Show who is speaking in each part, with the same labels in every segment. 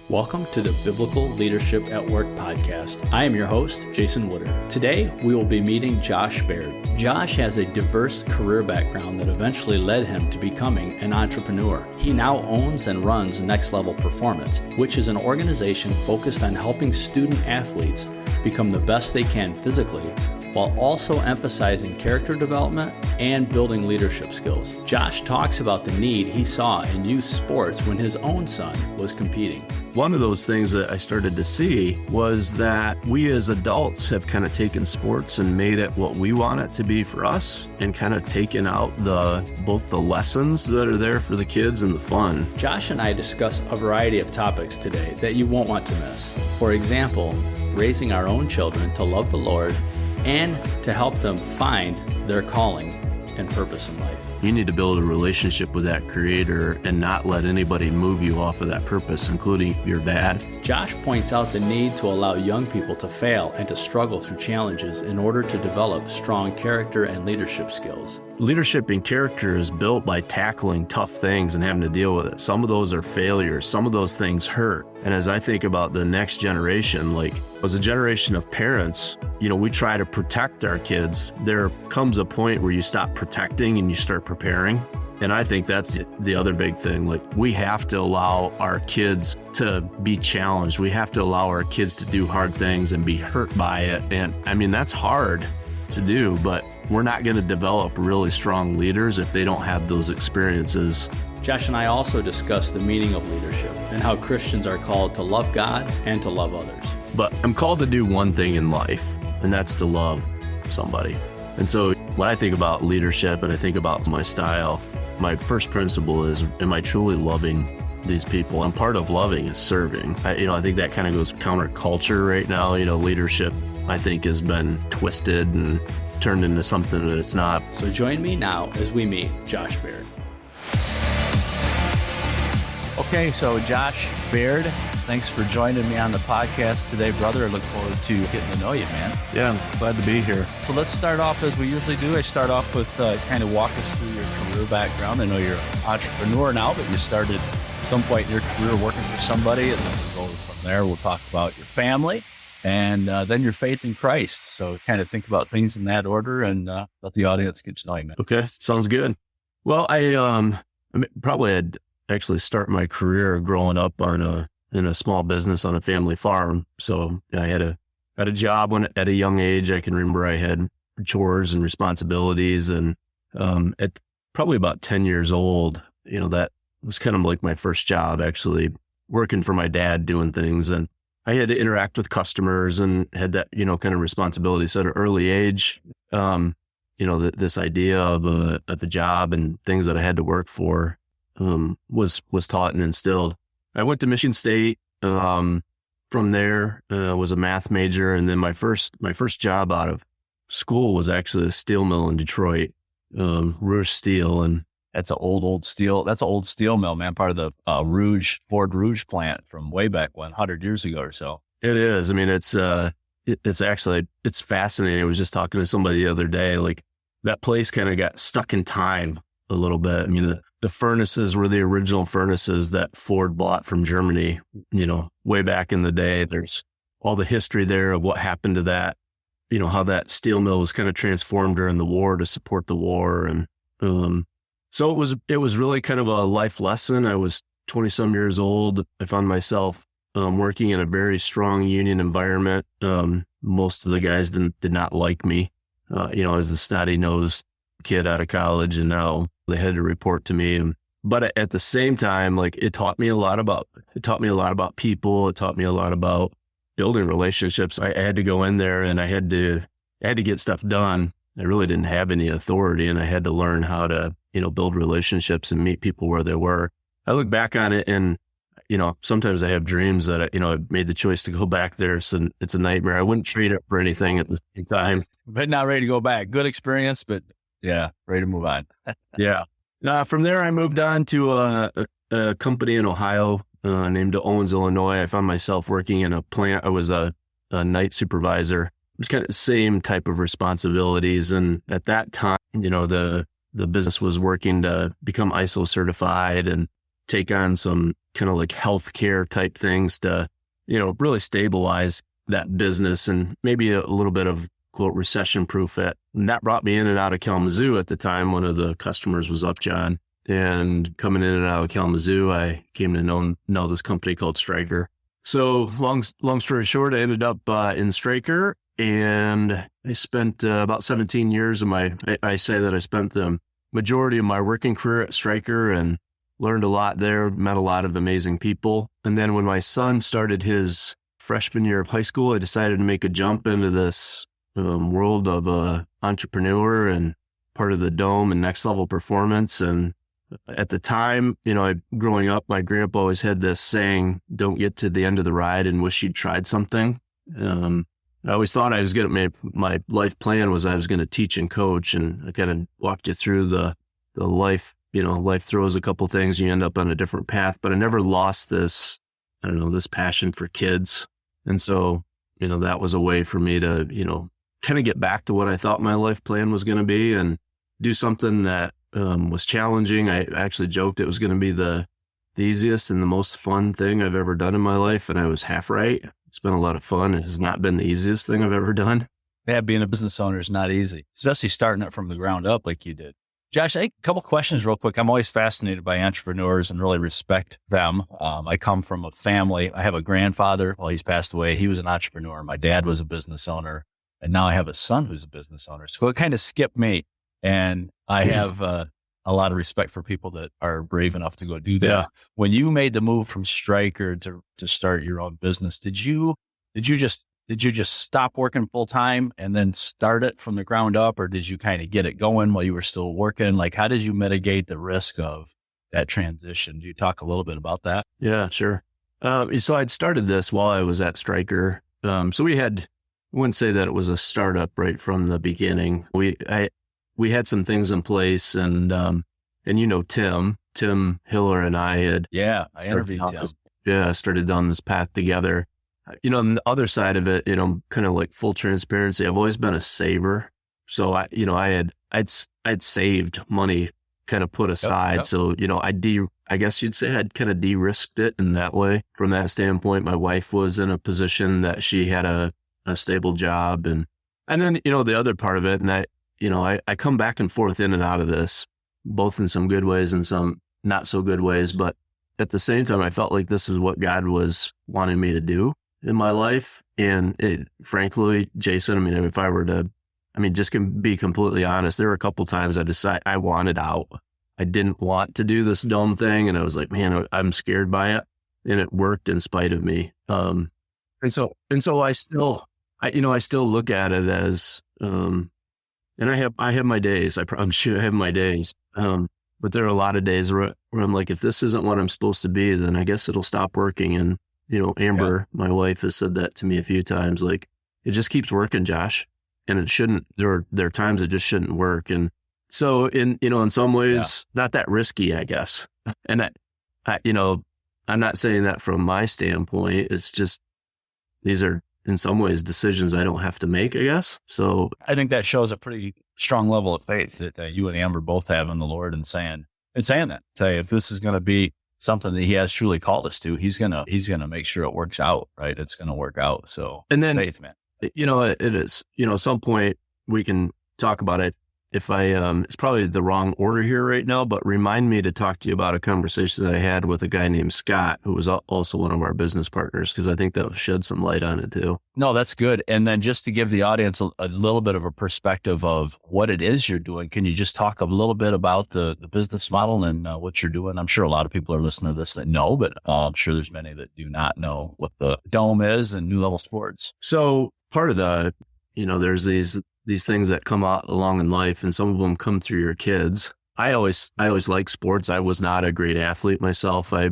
Speaker 1: Welcome to the Biblical Leadership at Work podcast. I am your host, Jason Woodard. Today, we will be meeting Josh Baird. Josh has a diverse career background that eventually led him to becoming an entrepreneur. He now owns and runs Next Level Performance, which is an organization focused on helping student athletes become the best they can physically, while also emphasizing character development and building leadership skills. Josh talks about the need he saw in youth sports when his own son was competing.
Speaker 2: One of those things that I started to see was that we as adults have kind of taken sports and made it what we want it to be for us and kind of taken out both the lessons that are there for the kids and the fun.
Speaker 1: Josh and I discuss a variety of topics today that you won't want to miss. For example, raising our own children to love the Lord and to help them find their calling and purpose in life.
Speaker 2: You need to build a relationship with that creator and not let anybody move you off of that purpose, including your dad.
Speaker 1: Josh points out the need to allow young people to fail and to struggle through challenges in order to develop strong character and leadership skills.
Speaker 2: Leadership and character is built by tackling tough things and having to deal with it. Some of those are failures. Some of those things hurt. And as I think about the next generation, as a generation of parents, we try to protect our kids. There comes a point where you stop protecting and you start preparing. And I think that's the other big thing. We have to allow our kids to be challenged. We have to allow our kids to do hard things and be hurt by it. And that's hard to do, but we're not going to develop really strong leaders if they don't have those experiences.
Speaker 1: Josh and I also discuss the meaning of leadership and how Christians are called to love God and to love others.
Speaker 2: But I'm called to do one thing in life, and that's to love somebody. And so when I think about leadership and I think about my style, my first principle is, am I truly loving these people? And part of loving is serving. I think that kind of goes counterculture right now. Leadership, I think, has been twisted and turned into something that it's not.
Speaker 1: So join me now as we meet Josh Baird. Okay, so Josh Baird, thanks for joining me on the podcast today, brother. I look forward to getting to know you, man.
Speaker 2: Yeah, I'm glad to be here.
Speaker 1: So let's start off as we usually do. I start off with kind of walk us through your career background. I know you're an entrepreneur now, but you started at some point in your career working for somebody, and then we'll go from there. We'll talk about your family and then your faith in Christ. So kind of think about things in that order and let the audience get to know you, man.
Speaker 2: Okay, sounds good. Well, I probably had actually start my career growing up in a small business on a family farm. So I had a job at a young age. I can remember I had chores and responsibilities, and at probably about 10 years old, that was kind of like my first job, actually working for my dad, doing things. And I had to interact with customers and had that, kind of responsibility. So at an early age, this idea of a job and things that I had to work for was taught and instilled. I went to Michigan State. From there, was a math major, and then my first job out of school was actually a steel mill in Detroit, Rouge Steel, and
Speaker 1: that's an old steel. That's an old steel mill, man. Part of the Ford Rouge plant from way back when, 100 years ago or so.
Speaker 2: It is. It's actually fascinating. I was just talking to somebody the other day. That place kind of got stuck in time a little bit. The furnaces were the original furnaces that Ford bought from Germany, way back in the day. There's all the history there of what happened to that, how that steel mill was kind of transformed during the war to support the war. And so it was really kind of a life lesson. I was 20 some years old. I found myself working in a very strong union environment. Most of the guys did not like me, as the snotty-nosed kid out of college, and now they had to report to me. But at the same time, it taught me a lot about people. It taught me a lot about building relationships. I had to go in there and I had to get stuff done. I really didn't have any authority, and I had to learn how to, build relationships and meet people where they were. I look back on it and, sometimes I have dreams that, I made the choice to go back there. So it's a nightmare. I wouldn't trade it for anything at the same time.
Speaker 1: But not ready to go back. Good experience, but yeah, ready to move on.
Speaker 2: Yeah. From there, I moved on to a company in Ohio named Owens, Illinois. I found myself working in a plant. I was a night supervisor. It was kind of the same type of responsibilities. And at that time, the business was working to become ISO certified. And take on some kind of like healthcare type things to, really stabilize that business and maybe a little bit of quote recession proof it. And that brought me in and out of Kalamazoo at the time. One of the customers was Upjohn, and coming in and out of Kalamazoo, I came to know this company called Stryker. So long story short, I ended up in Stryker, and I spent about 17 years of I say that I spent the majority of my working career at Stryker and learned a lot there, met a lot of amazing people. And then when my son started his freshman year of high school, I decided to make a jump into this world of entrepreneur and part of the Dome and Next Level Performance. And at the time, growing up, my grandpa always had this saying, don't get to the end of the ride and wish you'd tried something. I always thought I was going to my life plan was I was going to teach and coach. And I kind of walked you through the life, life throws a couple things, you end up on a different path, but I never lost this passion for kids. And so, that was a way for me to, kind of get back to what I thought my life plan was going to be and do something that was challenging. I actually joked it was going to be the easiest and the most fun thing I've ever done in my life. And I was half right. It's been a lot of fun. It has not been the easiest thing I've ever done.
Speaker 3: Yeah, being a business owner is not easy, especially starting it from the ground up like you did. Josh, a couple questions real quick. I'm always fascinated by entrepreneurs and really respect them. I come from a family. I have a grandfather. Well, he's passed away. He was an entrepreneur. My dad was a business owner. And now I have a son who's a business owner. So it kind of skipped me. And I have a lot of respect for people that are brave enough to go do that.
Speaker 2: Yeah.
Speaker 3: When you made the move from Stryker to start your own business, did you just stop working full time and then start it from the ground up, or did you kind of get it going while you were still working? Like, how did you mitigate the risk of that transition? Do you talk a little bit about that?
Speaker 2: Yeah, sure. So I'd started this while I was at Stryker. So I wouldn't say that it was a startup right from the beginning. We had some things in place, and Tim Hiller and I had
Speaker 3: I interviewed Tim.
Speaker 2: Started down this path together. On the other side of it, kind of like full transparency, I've always been a saver. So I'd saved money, kind of put aside.
Speaker 3: Yep.
Speaker 2: So, I guess you'd say I'd kind of de-risked it in that way. From that standpoint, my wife was in a position that she had a stable job. And then, the other part of it, and I come back and forth in and out of this, both in some good ways and some not so good ways. But at the same time, I felt like this is what God was wanting me to do in my life. And frankly, Jason, if I were to, just can be completely honest, there were a couple times I decided I wanted out. I didn't want to do this Dome thing. And I was like, man, I'm scared by it. And it worked in spite of me. And so I still look at it as, and I have my days. I'm sure I have my days. But there are a lot of days where I'm like, if this isn't what I'm supposed to be, then I guess it'll stop working. And, Amber, my wife, has said that to me a few times, like, it just keeps working, Josh. And it shouldn't, there are times it just shouldn't work. And so in some ways, not that risky, I guess. And I'm not saying that from my standpoint. It's just, these are in some ways decisions I don't have to make, I guess. So
Speaker 3: I think that shows a pretty strong level of faith that you and Amber both have in the Lord, and saying that, say, if this is going to be something that he has truly called us to, he's going to make sure it works out, right? It's going to work out. So,
Speaker 2: and then
Speaker 3: faith, man.
Speaker 2: It is, at some point we can talk about it. If it's probably the wrong order here right now, but remind me to talk to you about a conversation that I had with a guy named Scott, who was also one of our business partners, because I think that will shed some light on it too.
Speaker 3: No, that's good. And then just to give the audience a little bit of a perspective of what it is you're doing, can you just talk a little bit about the business model and what you're doing? I'm sure a lot of people are listening to this that know, but I'm sure there's many that do not know what the Dome is and New Level Sports.
Speaker 2: So part of the, there's these things that come out along in life, and some of them come through your kids. I always liked sports. I was not a great athlete myself. I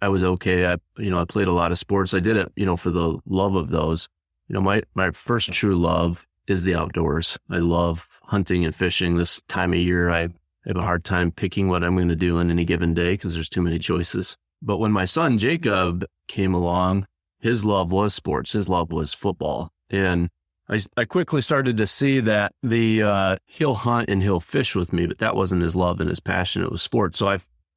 Speaker 2: was okay. I played a lot of sports. I did it, for the love of those. My first true love is the outdoors. I love hunting and fishing. This time of year, I have a hard time picking what I'm going to do on any given day because there's too many choices. But when my son Jacob came along, his love was sports. His love was football. And I quickly started to see that he'll hunt and he'll fish with me, but that wasn't his love and his passion. It was sports. So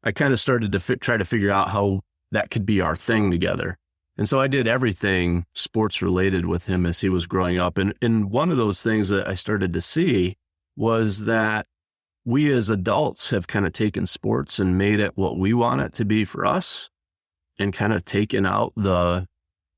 Speaker 2: I I kind of started to try to figure out how that could be our thing together. And so I did everything sports related with him as he was growing up. And one of those things that I started to see was that we as adults have kind of taken sports and made it what we want it to be for us, and kind of taken out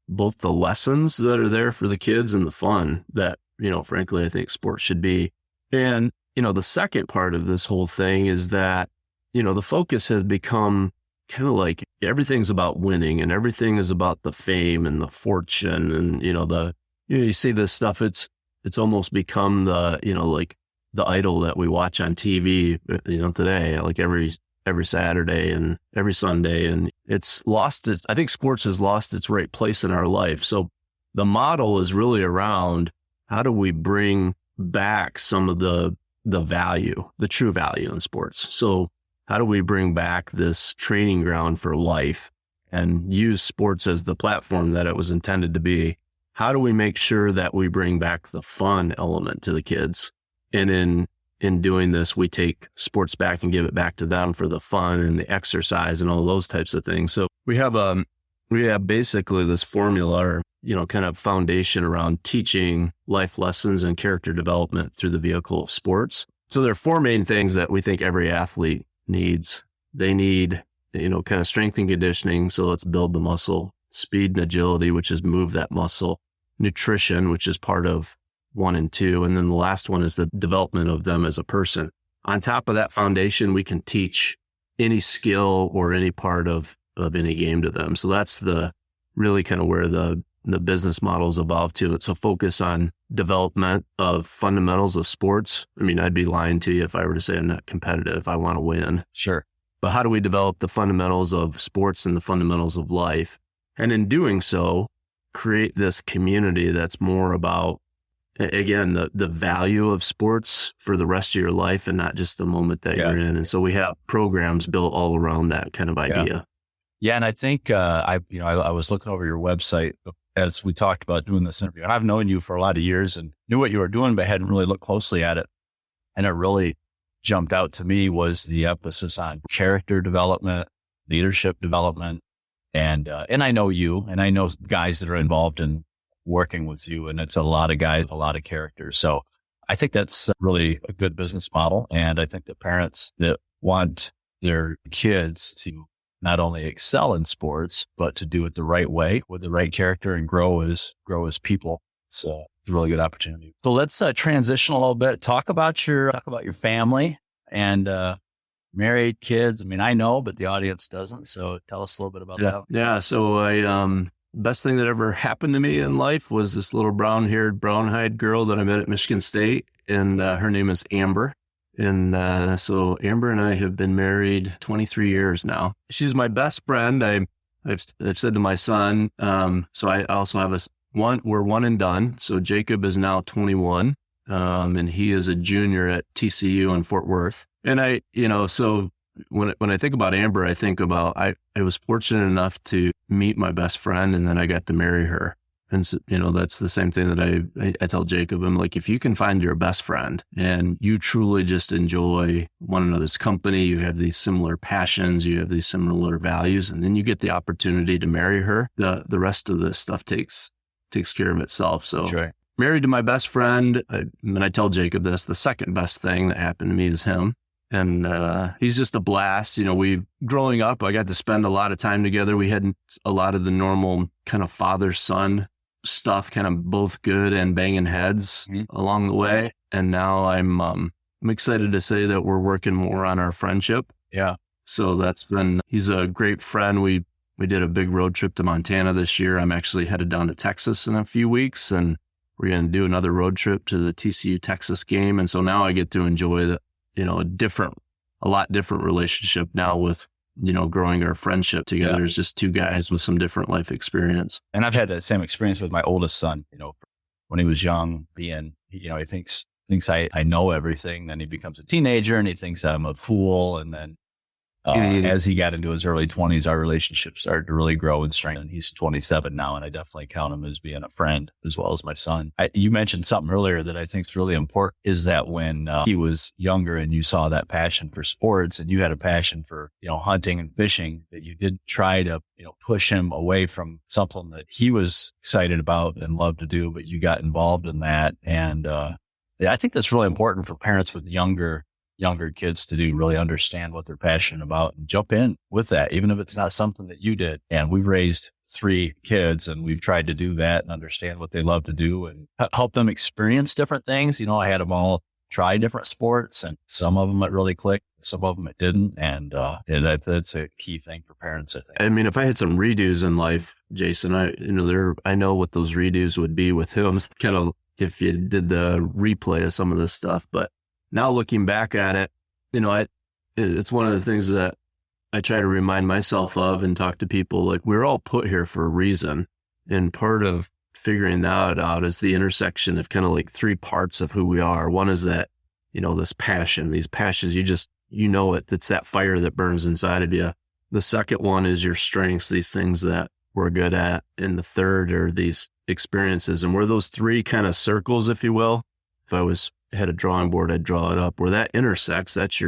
Speaker 2: both the lessons that are there for the kids and the fun that, frankly, I think sports should be. And, the second part of this whole thing is that, the focus has become kind of like everything's about winning, and everything is about the fame and the fortune. And, you see this stuff, it's almost become like the idol that we watch on TV, today, like every Saturday and every Sunday. And I think sports has lost its right place in our life. So the model is really around, how do we bring back some of the value, the true value in sports? So how do we bring back this training ground for life and use sports as the platform that it was intended to be? How do we make sure that we bring back the fun element to the kids? And in doing this, we take sports back and give it back to them for the fun and the exercise and all those types of things. So we have basically this formula, or, kind of foundation around teaching life lessons and character development through the vehicle of sports. So there are four main things that we think every athlete needs. They need, kind of strength and conditioning. So let's build the muscle. Speed and agility, which is move that muscle. Nutrition, which is part of 1 and 2. And then the last one is the development of them as a person. On top of that foundation, we can teach any skill or any part of any game to them. So that's really kind of where the business models evolved to. It's a focus on development of fundamentals of sports. I mean, I'd be lying to you if I were to say I'm not competitive. I want to win.
Speaker 3: Sure.
Speaker 2: But how do we develop the fundamentals of sports and the fundamentals of life? And in doing so, create this community that's more about, again, the value of sports for the rest of your life and not just the moment that you're in. And so we have programs built all around that kind of idea.
Speaker 3: Yeah. And I think, I was looking over your website as we talked about doing this interview. And I've known you for a lot of years and knew what you were doing, but hadn't really looked closely at it. And it really jumped out to me was the emphasis on character development, leadership development. And I know you, and I know guys that are involved in working with you, and it's a lot of guys, a lot of characters. So I think that's really a good business model. And I think that parents that want their kids to not only excel in sports, but to do it the right way with the right character and grow as people. It's a really good opportunity. So let's transition a little bit. Talk about your family and married, kids. I mean, I know, but the audience doesn't. So tell us a little bit about that.
Speaker 2: Yeah. So best thing that ever happened to me in life was this little brown-haired, brown-eyed girl that I met at Michigan State, and her name is Amber. And so Amber and I have been married 23 years now. She's my best friend. I've said to my son, so I also have we're one and done. So Jacob is now 21, and he is a junior at TCU in Fort Worth. And so when I think about Amber, I think about, I was fortunate enough to meet my best friend, and then I got to marry her. And so, that's the same thing that I tell Jacob. I'm like, if you can find your best friend and you truly just enjoy one another's company, you have these similar passions, you have these similar values, and then you get the opportunity to marry her, the rest of the stuff takes care of itself. So
Speaker 3: right.
Speaker 2: Married to my best friend, and I tell Jacob this, the second best thing that happened to me is him. And he's just a blast. Growing up, I got to spend a lot of time together. We had a lot of the normal kind of father-son stuff, kind of both good and banging heads along the way. And now I'm excited to say that we're working more on our friendship.
Speaker 3: Yeah.
Speaker 2: So he's a great friend. We did a big road trip to Montana this year. I'm actually headed down to Texas in a few weeks, and we're going to do another road trip to the TCU Texas game. And so now I get to enjoy a lot different relationship now with, growing our friendship together as just two guys with some different life experience.
Speaker 3: And I've had that same experience with my oldest son, when he was young, he thinks I know everything. Then he becomes a teenager and he thinks I'm a fool. And then As he got into his early 20s, our relationship started to really grow and strengthen. He's 27 now, and I definitely count him as being a friend as well as my son. You mentioned something earlier that I think is really important, is that when he was younger and you saw that passion for sports and you had a passion for, hunting and fishing, that you did try to, push him away from something that he was excited about and loved to do, but you got involved in that. And I think that's really important for parents with younger kids to do, really understand what they're passionate about and jump in with that, even if it's not something that you did. And we've raised 3 kids and we've tried to do that and understand what they love to do and help them experience different things. I had them all try different sports, and some of them it really clicked, some of them it didn't. And that's a key thing for parents, I think.
Speaker 2: I mean, if I had some redos in life, Jason, I know what those redos would be with him, kind of if you did the replay of some of this stuff. But now looking back at it, it's one of the things that I try to remind myself of and talk to people, like, we're all put here for a reason. And part of figuring that out is the intersection of kind of like 3 parts of who we are. One is that, this passion, these passions, it's that fire that burns inside of you. The second one is your strengths, these things that we're good at. And the third are these experiences. And where those 3 kind of circles, if you will, if I had a drawing board, I'd draw it up. Where that intersects, that's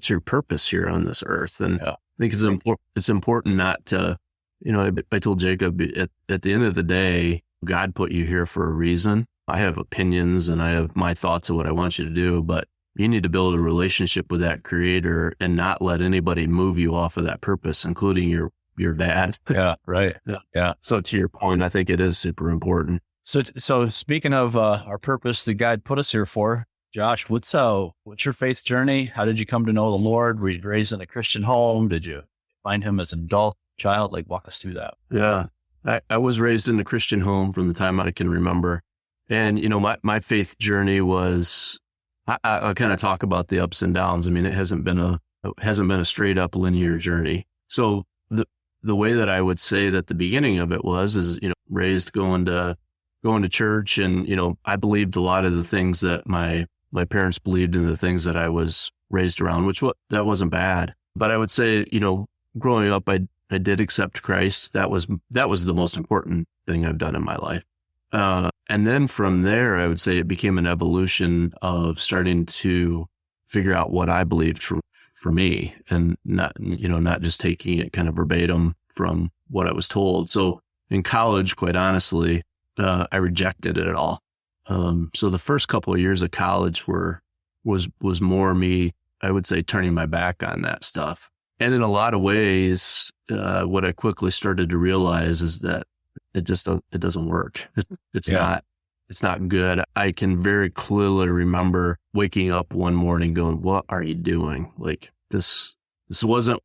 Speaker 2: your purpose here on this earth. And I think it's important not to, I told Jacob, at the end of the day, God put you here for a reason. I have opinions and I have my thoughts of what I want you to do, but you need to build a relationship with that creator and not let anybody move you off of that purpose, including your dad.
Speaker 3: Yeah. Right. Yeah.
Speaker 2: So to your point, I think it is super important.
Speaker 3: So speaking of our purpose that God put us here for, Josh, what's your faith journey? How did you come to know the Lord? Were you raised in a Christian home? Did you find him as an adult child? Like, walk us through that.
Speaker 2: Yeah, I was raised in a Christian home from the time I can remember. And, my faith journey was, I'll kind of talk about the ups and downs. I mean, it hasn't been a straight up linear journey. So the way that I would say that the beginning of it is, raised going to church, and, I believed a lot of the things that my parents believed in, the things that I was raised around, that wasn't bad. But I would say, growing up, I did accept Christ. That was the most important thing I've done in my life. And then from there, I would say it became an evolution of starting to figure out what I believed for me, and not just taking it kind of verbatim from what I was told. So in college, quite honestly, I rejected it all. So the first couple of years of college was more me, I would say, turning my back on that stuff. And in a lot of ways, what I quickly started to realize is that it doesn't work. It's not good. I can very clearly remember waking up one morning going, "What are you doing? Like this wasn't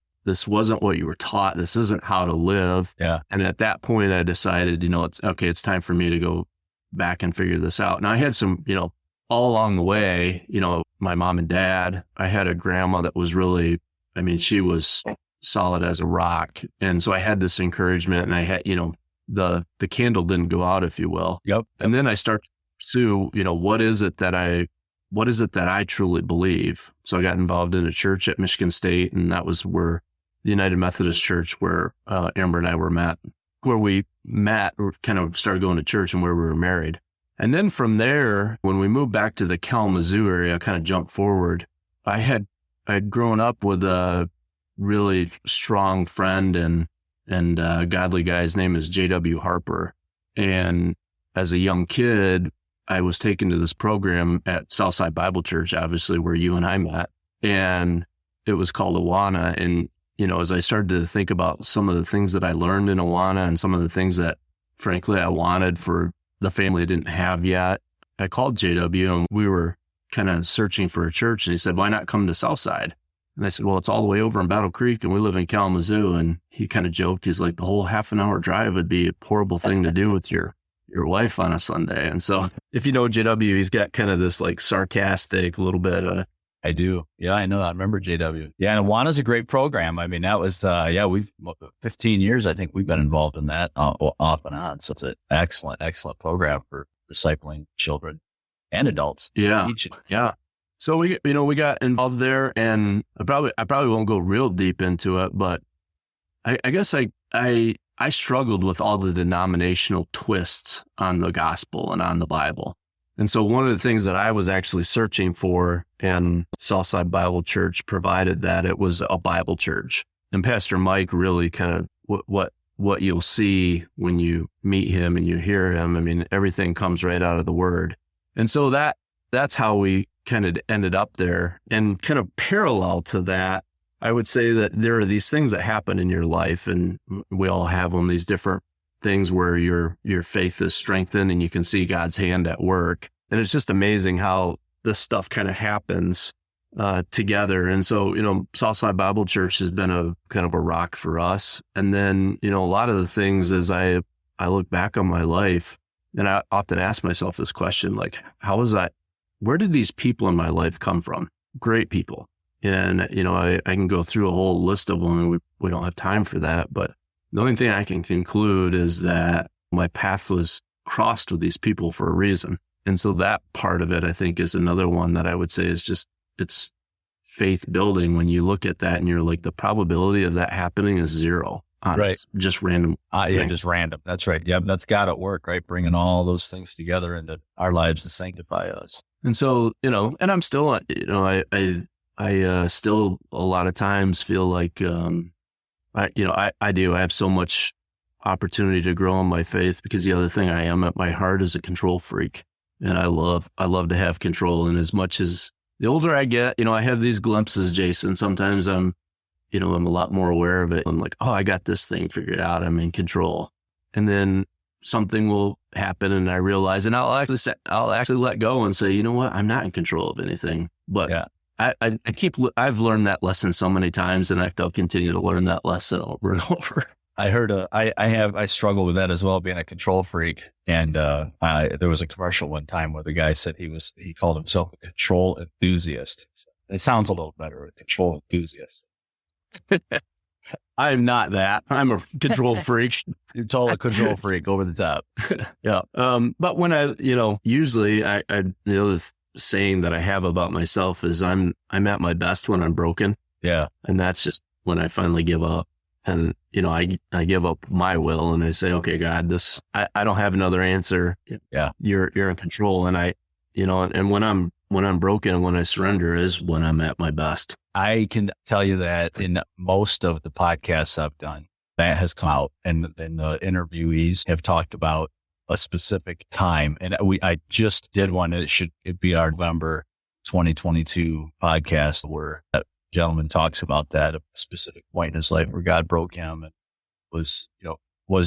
Speaker 2: what you were taught. This isn't how to live."
Speaker 3: Yeah.
Speaker 2: And at that point I decided, it's time for me to go back and figure this out. And I had some, all along the way, my mom and dad, I had a grandma that was really, she was solid as a rock. And so I had this encouragement, and I had, the candle didn't go out, if you will.
Speaker 3: Yep.
Speaker 2: And then I started to pursue, what is it that I truly believe? So I got involved in a church at Michigan State, and that was where the United Methodist Church, where Amber and I we kind of started going to church, and where we were married. And then from there, when we moved back to the Kalamazoo area, I kind of jumped forward. I'd grown up with a really strong friend and godly guy. His name is J.W. Harper. And as a young kid, I was taken to this program at Southside Bible Church, obviously, where you and I met. And it was called Awana. And, as I started to think about some of the things that I learned in Awana and some of the things that, frankly, I wanted for the family I didn't have yet, I called JW, and we were kind of searching for a church. And he said, "Why not come to Southside?" And I said, "Well, it's all the way over in Battle Creek, and we live in Kalamazoo." And he kind of joked. He's like, "The whole half an hour drive would be a horrible thing to do with your wife on a Sunday." And so if you know JW, he's got kind of this like sarcastic little bit.
Speaker 3: I do. Yeah, I know. I remember JW. Yeah. And Awana's a great program. That was, we've 15 years, I think we've been involved in that off and on. So it's an excellent program for discipling children and adults.
Speaker 2: Yeah. Yeah. So we got involved there, and I probably won't go real deep into it, but I guess I struggled with all the denominational twists on the gospel and on the Bible. And so one of the things that I was actually searching for, and Southside Bible Church provided that, it was a Bible church. And Pastor Mike really kind of what you'll see when you meet him and you hear him. I mean, everything comes right out of the Word. And so that's how we kind of ended up there. And kind of parallel to that, I would say that there are these things that happen in your life, and we all have them, these different things where your faith is strengthened and you can see God's hand at work. And it's just amazing how this stuff kind of happens together. And so, Southside Bible Church has been a kind of a rock for us. And then, a lot of the things as I look back on my life, and I often ask myself this question, like, where did these people in my life come from? Great people. And, I can go through a whole list of them, and we don't have time for that. But the only thing I can conclude is that my path was crossed with these people for a reason. And so that part of it, I think, is another one that I would say is just, it's faith building. When you look at that and you're like, the probability of that happening is zero.
Speaker 3: Right.
Speaker 2: Just random.
Speaker 3: Yeah, just random. That's right. Yeah, that's God at work, right? Bringing all those things together into our lives to sanctify us.
Speaker 2: And so, and I'm still, I still a lot of times feel like, I do. I have so much opportunity to grow in my faith, because the other thing I am at my heart is a control freak. And I love to have control. And as much as the older I get, I have these glimpses, Jason. Sometimes I'm a lot more aware of it. I'm like, oh, I got this thing figured out. I'm in control. And then something will happen and I realize, and I'll actually let go and say, you know what? I'm not in control of anything. But yeah. I've learned that lesson so many times, and I'll continue to learn that lesson over and over.
Speaker 3: I struggle with that as well, being a control freak. And there was a commercial one time where the guy said he called himself a control enthusiast. So it sounds a little better, a control enthusiast.
Speaker 2: I'm not that. I'm a control freak.
Speaker 3: You're totally a control freak, over the top.
Speaker 2: Yeah. But when usually the saying that I have about myself is I'm at my best when I'm broken.
Speaker 3: Yeah.
Speaker 2: And that's just when I finally give up. And, I give up my will and I say, okay, God, I don't have another answer.
Speaker 3: Yeah.
Speaker 2: You're in control. And and when I'm broken and when I surrender is when I'm at my best.
Speaker 3: I can tell you that in most of the podcasts I've done, that has come out, and the interviewees have talked about a specific time. And I just did one. It'd be our November 2022 podcast where that gentleman talks about that, a specific point in his life where God broke him, and was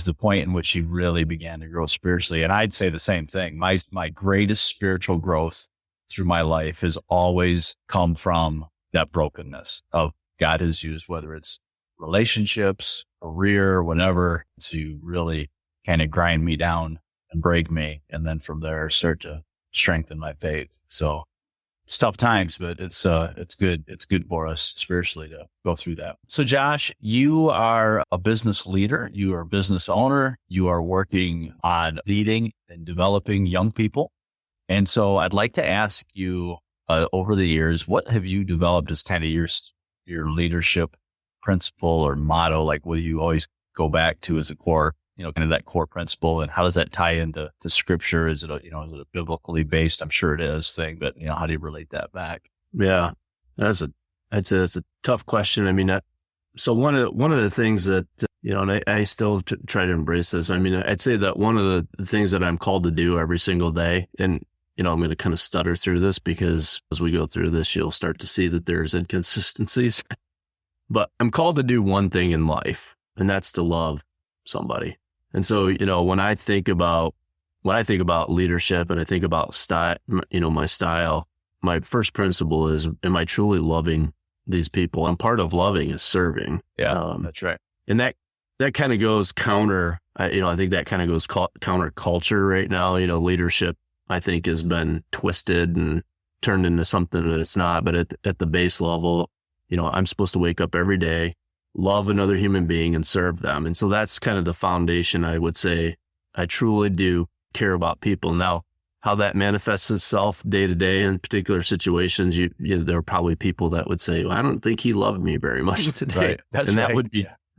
Speaker 3: the point in which he really began to grow spiritually. And I'd say the same thing. My greatest spiritual growth through my life has always come from that brokenness of God has used, whether it's relationships, career, whatever, to really kind of grind me down and break me. And then from there, start to strengthen my faith. So it's tough times, but it's good. It's good for us spiritually to go through that. So Josh, you are a business leader. You are a business owner. You are working on leading and developing young people. And so I'd like to ask you, over the years, what have you developed as kind of your leadership principle or motto? Like, will you always go back to as a core, kind of that core principle, and how does that tie into scripture? Is it is it a biblically based? I'm sure it is thing, but how do you relate that back?
Speaker 2: Yeah, it's a tough question. I mean, so one of the things that, and I still try to embrace this. I mean, I'd say that one of the things that I'm called to do every single day, and I'm going to kind of stutter through this because as we go through this, you'll start to see that there's inconsistencies. But I'm called to do one thing in life, and that's to love somebody. And so, when I think about leadership and I think about style, my style, my first principle is, am I truly loving these people? And part of loving is serving.
Speaker 3: Yeah, that's right.
Speaker 2: And that kind of goes counter. I think that kind of goes counter culture right now. Leadership, I think, has been twisted and turned into something that it's not. But at the base level, I'm supposed to wake up every day, love another human being and serve them. And so that's kind of the foundation. I would say I truly do care about people. Now, how that manifests itself day to day in particular situations, there are probably people that would say, well, I don't think he loved me very much today.
Speaker 3: Right. That's
Speaker 2: and
Speaker 3: right.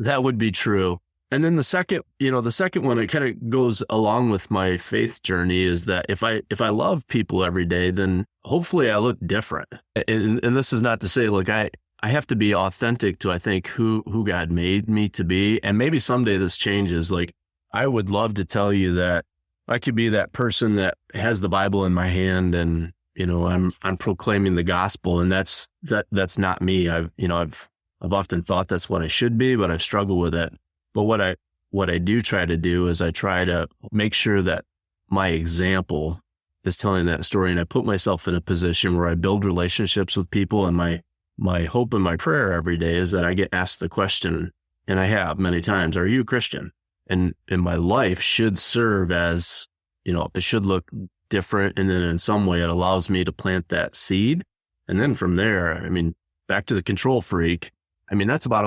Speaker 2: that would be true. And then the second one, it kind of goes along with my faith journey, is that if I love people every day, then hopefully I look different. And this is not to say, look, I have to be authentic to, I think, who God made me to be. And maybe someday this changes. Like, I would love to tell you that I could be that person that has the Bible in my hand and, I'm proclaiming the gospel, and that's not me. I've often thought that's what I should be, but I've struggled with it. But what I do try to do is I try to make sure that my example is telling that story, and I put myself in a position where I build relationships with people. And my hope and my prayer every day is that I get asked the question, and I have many times, are you a Christian? And my life should serve as, it should look different. And then in some way it allows me to plant that seed. And then from there, back to the control freak. That's about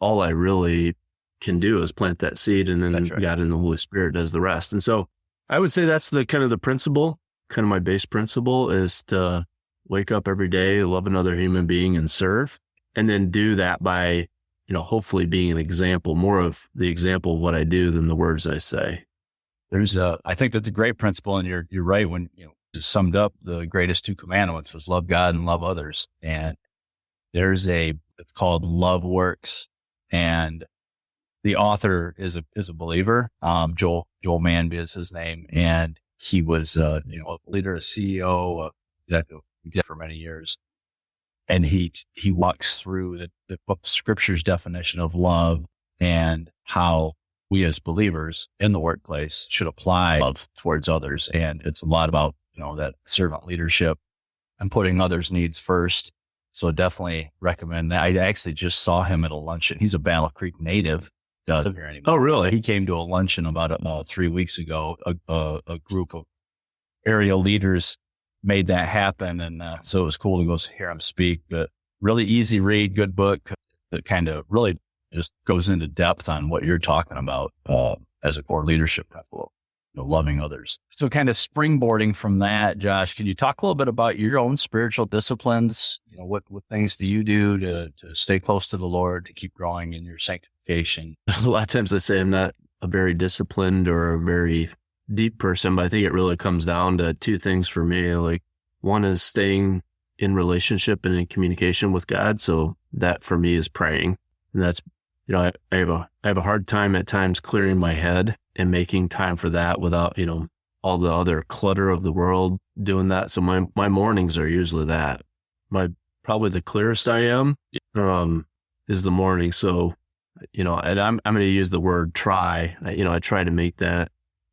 Speaker 2: all I really can do is plant that seed, and then right. God and the Holy Spirit does the rest. And so I would say that's the kind of the principle, kind of my base principle, is to wake up every day, love another human being and serve, and then do that by, hopefully being an example, more of the example of what I do than the words I say.
Speaker 3: I think that's a great principle. And you're right. When, summed up, the greatest two commandments was love God and love others. And it's called Love Works. And the author is a believer. Joel Manby is his name. And he was, a leader, a CEO, executive for many years. And he walks through the scripture's definition of love and how we as believers in the workplace should apply love towards others. And it's a lot about, that servant leadership and putting others' needs first. So definitely recommend that. I actually just saw him at a luncheon. He's a Battle Creek native. Doesn't live here anymore.
Speaker 2: Oh, really?
Speaker 3: He came to a luncheon about 3 weeks ago. A group of area leaders made that happen. And so it was cool to go hear him speak. But really easy read, good book that kind of really just goes into depth on what you're talking about as a core leadership principle, loving others. So kind of springboarding from that, Josh, can you talk a little bit about your own spiritual disciplines? What things do you do to stay close to the Lord, to keep growing in your sanctification?
Speaker 2: A lot of times I say I'm not a very disciplined or a very deep person, but I think it really comes down to two things for me. Like, one is staying in relationship and in communication with God. So that for me is praying. And that's, I have a hard time at times clearing my head and making time for that without, all the other clutter of the world doing that. So my mornings are usually that. Probably the clearest I am, is the morning. So, and I'm going to use the word try. I try to make that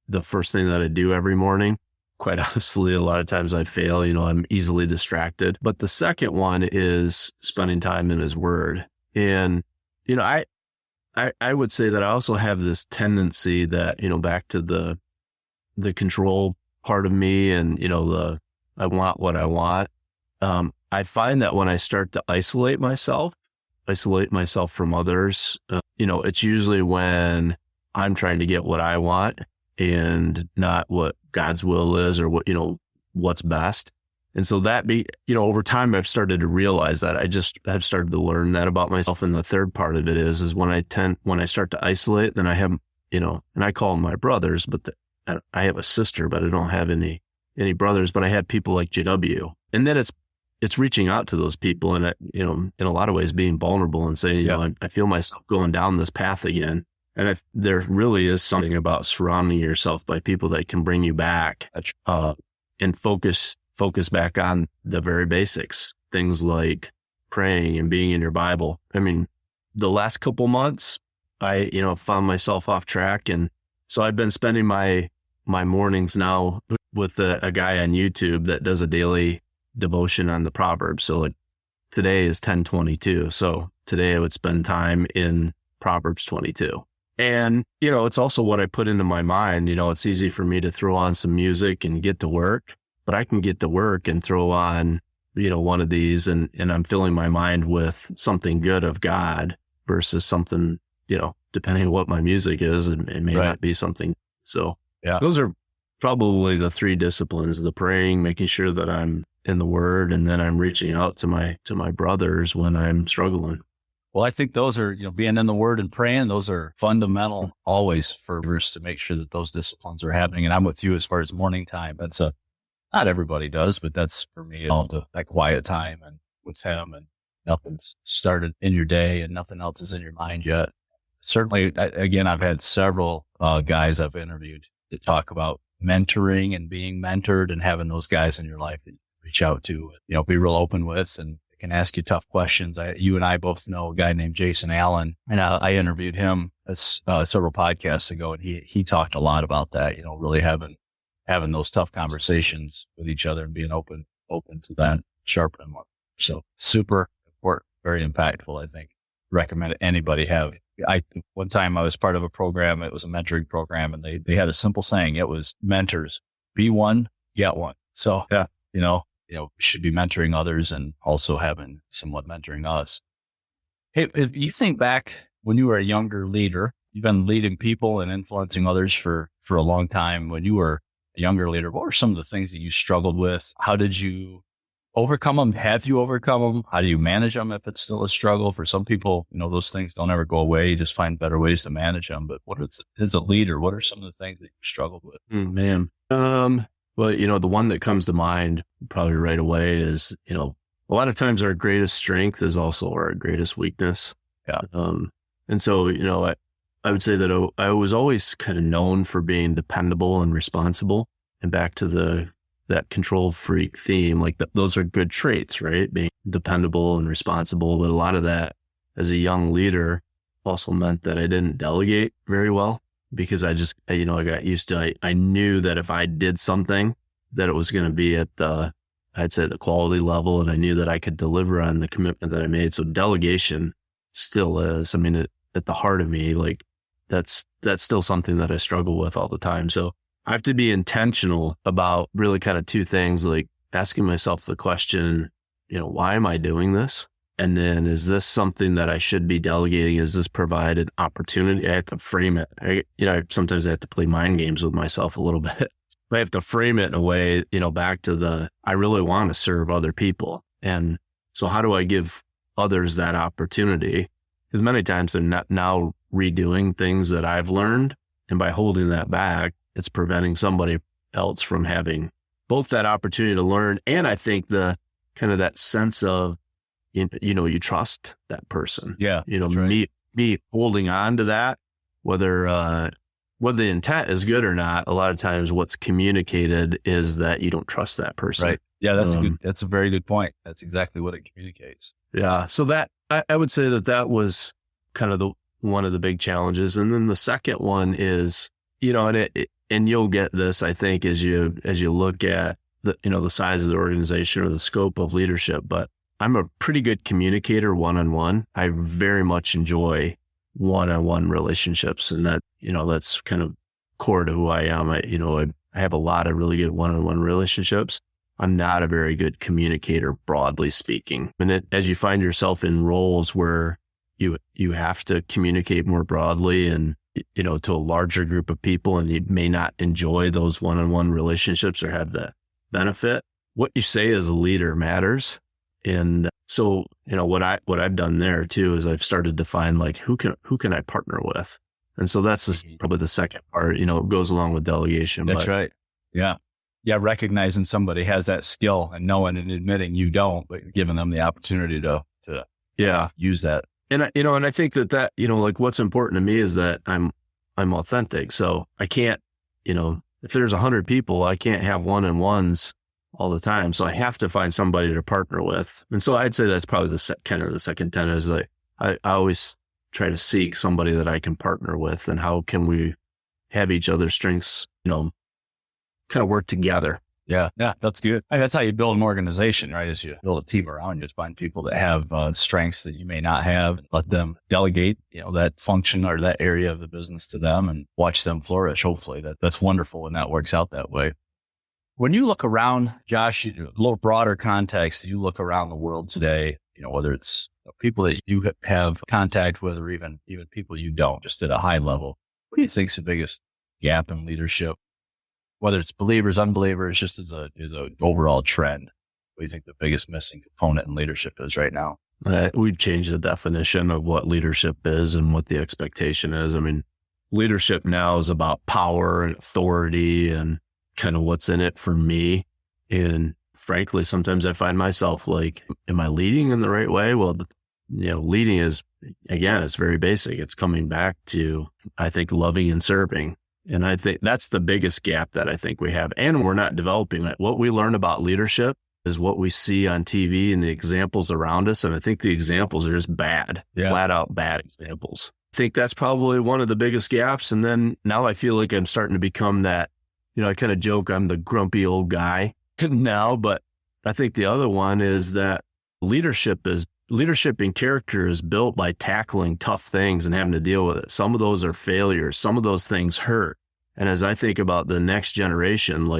Speaker 2: the first thing that I do every morning. Quite honestly, a lot of times I fail, I'm easily distracted. But the second one is spending time in His Word. And, I would say that I also have this tendency that, back to the control part of me and, I want what I want. I find that when I start to isolate myself from others, it's usually when I'm trying to get what I want and not what God's will is or what, what's best. And so over time, I've started to realize that I've started to learn that about myself. And the third part of it is when I start to isolate, then I have, and I call them my brothers, but I have a sister, but I don't have any brothers, but I have people like JW. And then it's reaching out to those people and, in a lot of ways being vulnerable and saying, I feel myself going down this path again. And there really is something about surrounding yourself by people that can bring you back, and focus back on the very basics, things like praying and being in your Bible. The last couple months, I, found myself off track. And so I've been spending my mornings now with a guy on YouTube that does a daily devotion on the Proverbs. So today is 10:22. So today I would spend time in Proverbs 22. And, it's also what I put into my mind. It's easy for me to throw on some music and get to work, but I can get to work and throw on, one of these and I'm filling my mind with something good of God versus something, depending on what my music is, it may not be something. So those are probably the three disciplines: the praying, making sure that I'm in the Word, and then I'm reaching out to my brothers when I'm struggling.
Speaker 3: Well, I think those are, being in the Word and praying, those are fundamental always for us to make sure that those disciplines are happening. And I'm with you as far as morning time. Not everybody does, but that's for me, that quiet time and with him, and nothing's started in your day and nothing else is in your mind yet. Certainly, again, I've had several guys I've interviewed that talk about mentoring and being mentored and having those guys in your life that you reach out to, be real open with and can ask you tough questions. You and I both know a guy named Jason Allen, and I interviewed him several podcasts ago, and he talked a lot about that, really having those tough conversations with each other and being open to that, sharpening them. So super important, very impactful, I think. Recommend anybody have. One time I was part of a program, it was a mentoring program, and they had a simple saying. It was mentors, be one, get one. So, yeah, we should be mentoring others and also having someone mentoring us. Hey, if you think back when you were a younger leader, you've been leading people and influencing others for a long time. When you were a younger leader, what were some of the things that you struggled with? How did you overcome them? Have you overcome them? How do you manage them if it's still a struggle? For some people, those things don't ever go away. You just find better ways to manage them. But as a leader, what are some of the things that you struggled with?
Speaker 2: Man. Well, the one that comes to mind probably right away is, a lot of times our greatest strength is also our greatest weakness.
Speaker 3: Yeah.
Speaker 2: And so, I would say that I was always kind of known for being dependable and responsible. And back to that control freak theme, like those are good traits, right? Being dependable and responsible. But a lot of that as a young leader also meant that I didn't delegate very well, because I just, I got used to, I knew that if I did something, that it was going to be at I'd say the quality level, and I knew that I could deliver on the commitment that I made. So delegation still is, at the heart of me, like that's still something that I struggle with all the time. So I have to be intentional about really kind of two things, like asking myself the question, why am I doing this? And then, is this something that I should be delegating? Is this provide an opportunity? I have to frame it. Sometimes I have to play mind games with myself a little bit. I have to frame it in a way, back to I really want to serve other people. And so how do I give others that opportunity? Because many times they're not now redoing things that I've learned. And by holding that back, it's preventing somebody else from having both that opportunity to learn. And I think the kind of that sense of, you trust that person.
Speaker 3: Yeah.
Speaker 2: Right. me holding on to that, whether the intent is good or not, a lot of times what's communicated is that you don't trust that person.
Speaker 3: Right. Yeah. That's a very good point. That's exactly what it communicates.
Speaker 2: Yeah. So that, I would say that was kind of one of the big challenges. And then the second one is, and you'll get this, I think, as you look at the size of the organization or the scope of leadership, but I'm a pretty good communicator one-on-one. I very much enjoy one-on-one relationships, and that, that's kind of core to who I am. I have a lot of really good one-on-one relationships. I'm not a very good communicator, broadly speaking. And as you find yourself in roles where you have to communicate more broadly and, to a larger group of people, and you may not enjoy those one-on-one relationships or have the benefit, what you say as a leader matters. And so, what I've done there too is I've started to find like, who can I partner with? And so that's probably the second part, it goes along with delegation.
Speaker 3: That's right. Yeah. Yeah. Recognizing somebody has that skill and knowing and admitting you don't, but giving them the opportunity to use that.
Speaker 2: And and I think that, like what's important to me is that I'm authentic. So I can't, if there's 100 people, I can't have one-on-ones all the time. So I have to find somebody to partner with. And so I'd say that's probably the second tenet is like, I always try to seek somebody that I can partner with, and how can we have each other's strengths, kind of work together.
Speaker 3: Yeah. Yeah. That's good. That's how you build an organization, right? As you build a team around you, to find people that have strengths that you may not have, and let them delegate, that function or that area of the business to them and watch them flourish. Hopefully that's wonderful when that works out that way. When you look around, Josh, a little broader context, you look around the world today, whether it's people that you have contact with or even people you don't, just at a high level, what do you think is the biggest gap in leadership whether it's believers, unbelievers, just as a overall trend? What do you think the biggest missing component in leadership is right now?
Speaker 2: We've changed the definition of what leadership is and what the expectation is. I mean, leadership now is about power and authority and kind of what's in it for me. And frankly, sometimes I find myself like, am I leading in the right way? Well, leading is, again, it's very basic. It's coming back to, I think, loving and serving. And I think that's the biggest gap that I think we have. And we're not developing it. What we learn about leadership is what we see on TV and the examples around us. And I think the examples are just bad, flat out bad examples. I think that's probably one of the biggest gaps. And then now I feel like I'm starting to become that, I kind of joke I'm the grumpy old guy now, but I think the other one is that leadership and character is built by tackling tough things and having to deal with it. Some of those are failures. Some of those things hurt. And as I think about the next generation,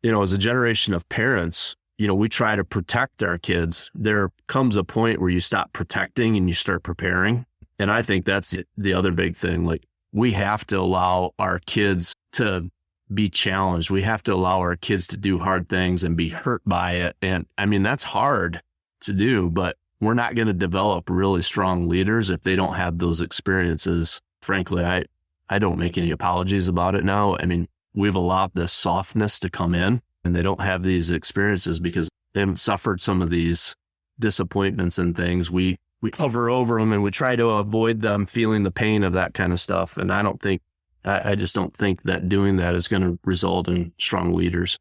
Speaker 2: as a generation of parents, we try to protect our kids. There comes a point where you stop protecting and you start preparing. And I think that's the other big thing. We have to allow our kids to be challenged. We have to allow our kids to do hard things and be hurt by it. And I mean, that's hard to do, but we're not going to develop really strong leaders if they don't have those experiences. Frankly, I don't make any apologies about it now. I mean, we've allowed this softness to come in, and they don't have these experiences because they haven't suffered some of these disappointments and things. We cover over them and we try to avoid them feeling the pain of that kind of stuff. And I just don't think that doing that is going to result in strong leaders.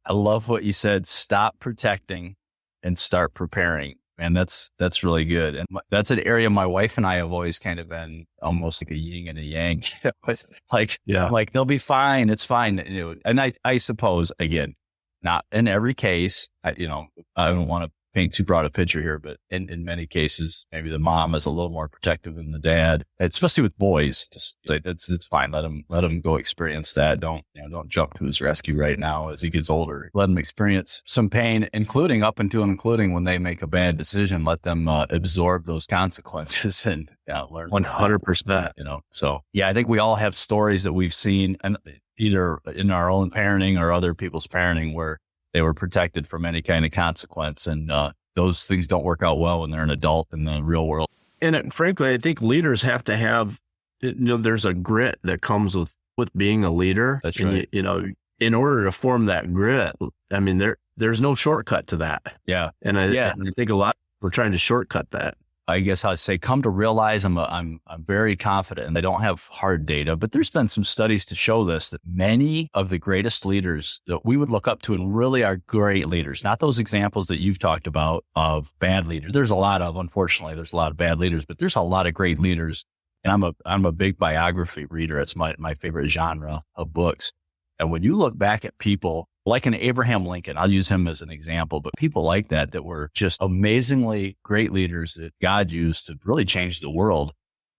Speaker 3: I love what you said. Stop protecting and start preparing. And that's really good. And that's an area my wife and I have always kind of been almost like a yin and a yang. I'm like, they'll be fine. It's fine. And I suppose, again, not in every case, I don't want to paint too broad a picture here, but in many cases, maybe the mom is a little more protective than the dad, especially with boys. It's fine. Let him go experience that. Don't jump to his rescue right now as he gets older. Let him experience some pain, including when they make a bad decision. Let them absorb those consequences and learn
Speaker 2: 100%.
Speaker 3: So I think we all have stories that we've seen, and either in our own parenting or other people's parenting, where they were protected from any kind of consequence. And those things don't work out well when they're an adult in the real world.
Speaker 2: And frankly, I think leaders have to have, there's a grit that comes with being a leader.
Speaker 3: That's right.
Speaker 2: And, in order to form that grit, I mean, there's no shortcut to that.
Speaker 3: Yeah.
Speaker 2: And I think a lot we're trying to shortcut that.
Speaker 3: I guess I'd say come to realize I'm very confident, and they don't have hard data, but there's been some studies to show this, that many of the greatest leaders that we would look up to and really are great leaders, not those examples that you've talked about of bad leaders. Unfortunately, there's a lot of bad leaders, but there's a lot of great leaders. And I'm a big biography reader. It's my favorite genre of books. And when you look back at people like an Abraham Lincoln, I'll use him as an example, but people like that were just amazingly great leaders that God used to really change the world.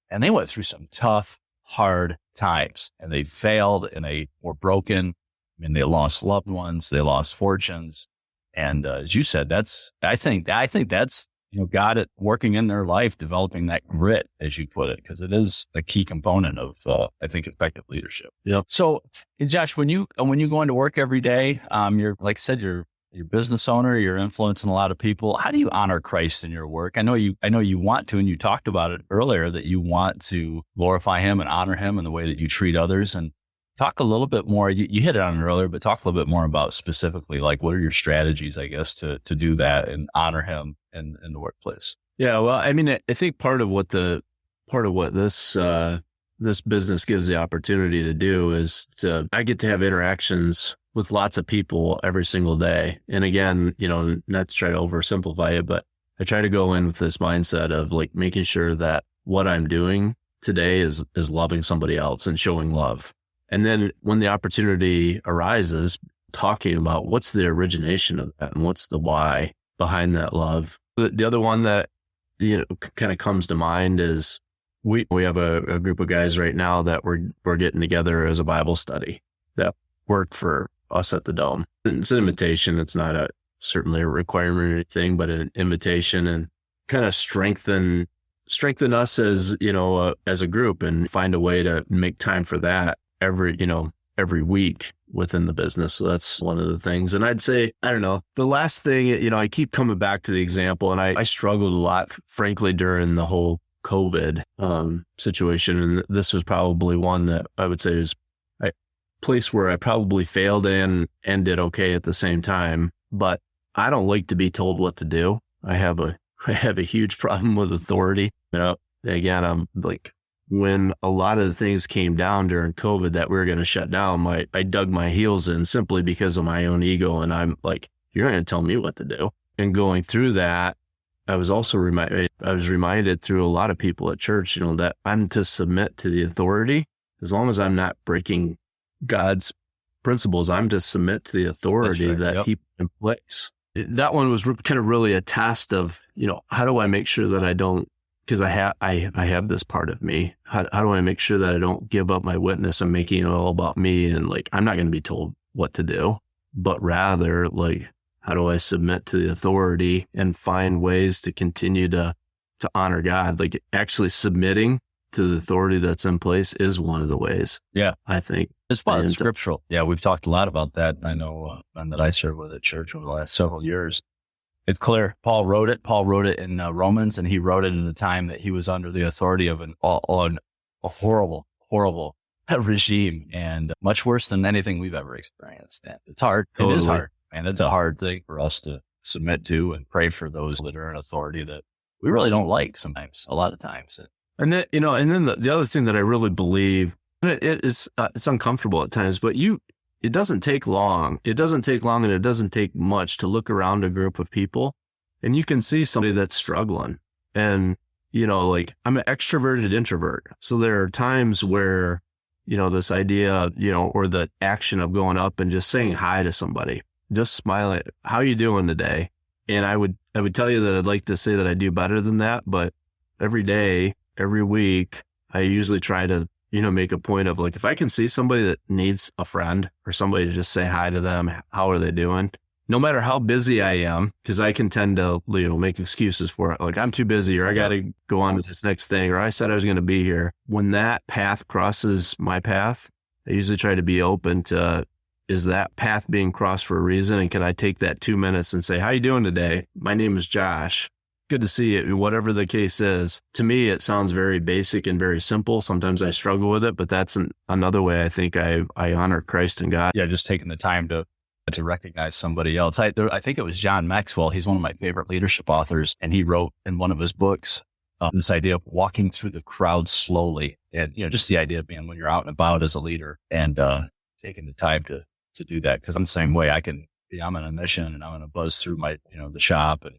Speaker 3: And they went through some tough, hard times, and they failed and they were broken. I mean, they lost loved ones, they lost fortunes. And as you said, I think that's, God at working in their life, developing that grit, as you put it, because it is a key component of, I think, effective leadership.
Speaker 2: Yeah.
Speaker 3: So, Josh, when you go into work every day, you're, like I said, you're a business owner, you're influencing a lot of people. How do you honor Christ in your work? I know you want to, and you talked about it earlier, that you want to glorify Him and honor Him in the way that you treat others. And talk a little bit more. You hit it on it earlier, but talk a little bit more about specifically, like, what are your strategies, I guess, to do that and honor Him in the workplace?
Speaker 2: Yeah, well, I mean, I think part of what this business gives the opportunity to do is I get to have interactions with lots of people every single day. And again, not to try to oversimplify it, but I try to go in with this mindset of like making sure that what I'm doing today is loving somebody else and showing love. And then when the opportunity arises, talking about what's the origination of that and what's the why behind that love. The other one that, kind of comes to mind is we have a group of guys right now that we're getting together as a Bible study that work for us at the Dome. It's an invitation. It's not certainly a requirement or anything, but an invitation, and kind of strengthen us as, as a group, and find a way to make time for that every week. within the business. So that's one of the things. And I'd say, I don't know, the last thing, I keep coming back to the example, and I struggled a lot, frankly, during the whole COVID situation. And this was probably one that I would say is a place where I probably failed and did okay at the same time. But I don't like to be told what to do. I have a huge problem with authority. Again, I'm like, when a lot of the things came down during COVID that we were going to shut down, I dug my heels in simply because of my own ego. And I'm like, you're going to tell me what to do. And going through that, I was also reminded through a lot of people at church, that I'm to submit to the authority. As long as I'm not breaking God's principles, I'm to submit to the authority that He put in place. That one was kind of really a test of, how do I make sure that I don't, because I have this part of me. How do I make sure that I don't give up my witness and making it all about me? And like, I'm not going to be told what to do, but rather like, how do I submit to the authority and find ways to continue to honor God? Like actually submitting to the authority that's in place is one of the ways.
Speaker 3: Yeah.
Speaker 2: I think.
Speaker 3: It's fun. It's scriptural. Yeah. We've talked a lot about that. I know that I served with at church over the last several years. It's clear. Paul wrote it in Romans, and he wrote it in the time that he was under the authority of a horrible regime, and much worse than anything we've ever experienced. And it's hard. Totally. It is hard. And it's a hard thing for us to submit to and pray for those that are in authority that we really don't like sometimes, a lot of times.
Speaker 2: And then, the other thing that I really believe, and it's uncomfortable at times, but it doesn't take long. It doesn't take long, and it doesn't take much to look around a group of people and you can see somebody that's struggling. And, like I'm an extroverted introvert. So there are times where, this idea, or the action of going up and just saying hi to somebody, just smiling, how you doing today? And I would tell you that I'd like to say that I do better than that, but every day, every week, I usually try to, make a point of like, if I can see somebody that needs a friend or somebody to just say hi to them, how are they doing? No matter how busy I am, because I can tend to, make excuses for it. Like I'm too busy, or I got to go on to this next thing, or I said I was going to be here. When that path crosses my path, I usually try to be open to, is that path being crossed for a reason? And can I take that 2 minutes and say, how you doing today? My name is Josh. Good to see you. Whatever the case is. To me, it sounds very basic and very simple. Sometimes I struggle with it, but that's another way I think I honor Christ and God.
Speaker 3: Yeah, just taking the time to recognize somebody else. I think it was John Maxwell. He's one of my favorite leadership authors, and he wrote in one of his books this idea of walking through the crowd slowly, and just the idea of being when you're out and about as a leader and taking the time to do that. Because I'm the same way. I'm on a mission, and I'm going to buzz through my the shop and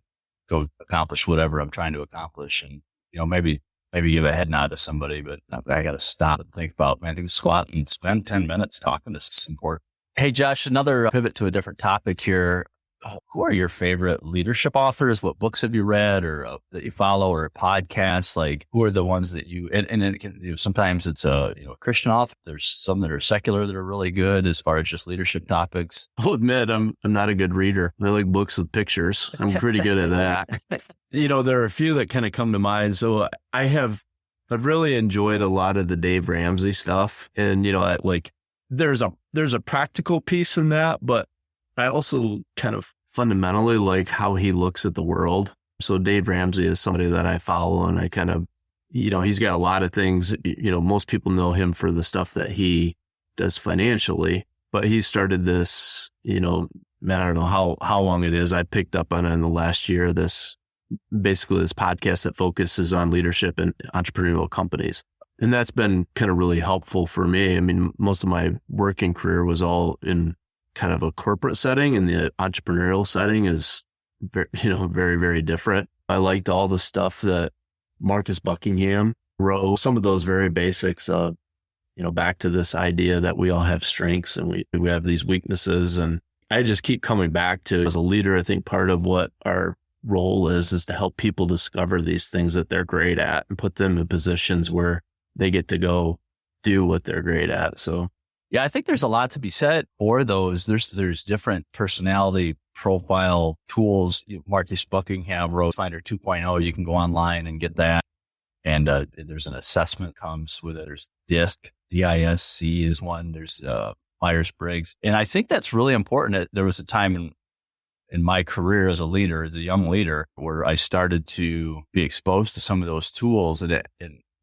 Speaker 3: go accomplish whatever I'm trying to accomplish. And, maybe give a head nod to somebody, but I got to stop and think about, man, do squat and spend 10 minutes talking to some important. Hey, Josh, another pivot to a different topic here. Who are your favorite leadership authors? What books have you read or that you follow, or podcasts? Like, who are the ones that you, and then it can, sometimes it's a Christian author. There's some that are secular that are really good as far as just leadership topics.
Speaker 2: I'll admit I'm not a good reader. I like books with pictures. I'm pretty good at that. There are a few that kind of come to mind. So I've really enjoyed a lot of the Dave Ramsey stuff. And, there's a practical piece in that, but I also kind of fundamentally like how he looks at the world. So Dave Ramsey is somebody that I follow, and I kind of, he's got a lot of things, most people know him for the stuff that he does financially, but he started this, I don't know how long it is. I picked up on it in the last year, this podcast that focuses on leadership and entrepreneurial companies. And that's been kind of really helpful for me. I mean, most of my working career was all in kind of a corporate setting, and the entrepreneurial setting is, very, very different. I liked all the stuff that Marcus Buckingham wrote, some of those very basics of, back to this idea that we all have strengths and we have these weaknesses. And I just keep coming back to, as a leader, I think part of what our role is to help people discover these things that they're great at and put them in positions where they get to go do what they're great at. So
Speaker 3: yeah, I think there's a lot to be said for those. There's different personality profile tools. Marcus Buckingham wrote Finder 2.0. You can go online and get that. And there's an assessment comes with it. There's DISC. DISC is one. There's Myers-Briggs. And I think that's really important. There was a time in my career as a leader, as a young leader, where I started to be exposed to some of those tools. And